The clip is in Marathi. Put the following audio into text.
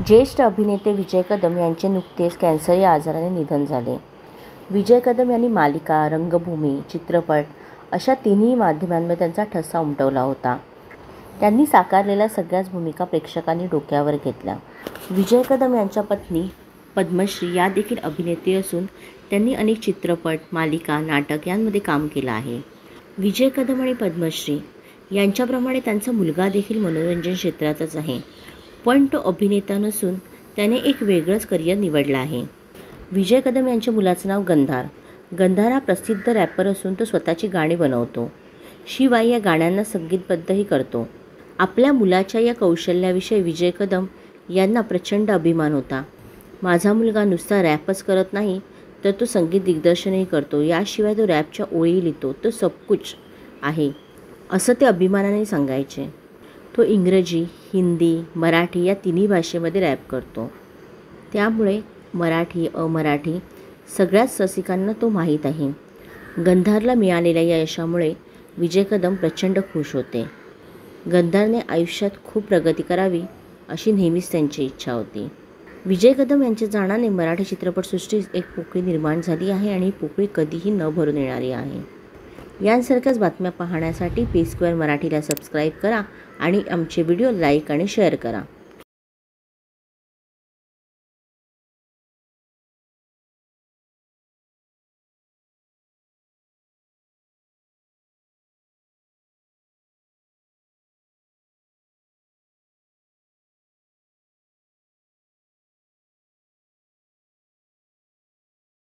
ज्येष्ठ अभिनेते विजय कदम यांचे नुकतेच कॅन्सर या आजाराने निधन झाले. विजय कदम यांनी मालिका, रंगभूमी, चित्रपट अशा तिन्ही माध्यमांमध्ये त्यांचा ठसा उमटवला होता. त्यांनी साकारलेल्या सगळ्याच भूमिका प्रेक्षकांनी डोक्यावर घेतल्या. विजय कदम यांच्या पत्नी पद्मश्री या देखील अभिनेत्री असून त्यांनी अनेक चित्रपट, मालिका, नाटक यांमध्ये काम केलं आहे. विजय कदम आणि पद्मश्री यांच्याप्रमाणे त्यांचा मुलगा देखील मनोरंजन क्षेत्रातच आहे, पण तो अभिनेता नसून त्याने एक वेगळंच करिअर निवडलं आहे. विजय कदम यांच्या मुलाचं नाव गंधार. गंधार हा प्रसिद्ध रॅपर असून तो स्वतःची गाणी बनवतो, शिवाय या गाण्यांना संगीतबद्धही करतो. आपल्या मुलाच्या या कौशल्याविषयी विजय कदम यांना प्रचंड अभिमान होता. माझा मुलगा नुसता रॅपच करत नाही, तर तो संगीत दिग्दर्शनही करतो. याशिवाय तो रॅपच्या ओळी लिहितो. तो सबकुछ आहे, असं ते अभिमानाने सांगायचे. तो इंग्रजी, हिंदी, मराठी या तिन्ही भाषेमध्ये रॅप करतो. त्यामुळे मराठी, अमराठी सगळ्याच रसिकांना तो माहीत आहे. गंधारला मिळालेल्या या यशामुळे विजय कदम प्रचंड खुश होते. गंधारने आयुष्यात खूप प्रगती करावी अशी नेहमीच त्यांची इच्छा होती. विजय कदम यांच्या जाण्याने मराठी चित्रपटसृष्टीत एक पोकळी निर्माण झाली आहे आणि ही पोकळी कधीही न भरून येणारी आहे. यांसारख्याच बातम्या पाहण्यासाठी पी स्क्वेअर मराठीला सबस्क्राईब करा आणि आमचे व्हिडिओ लाईक आणि शेअर करा.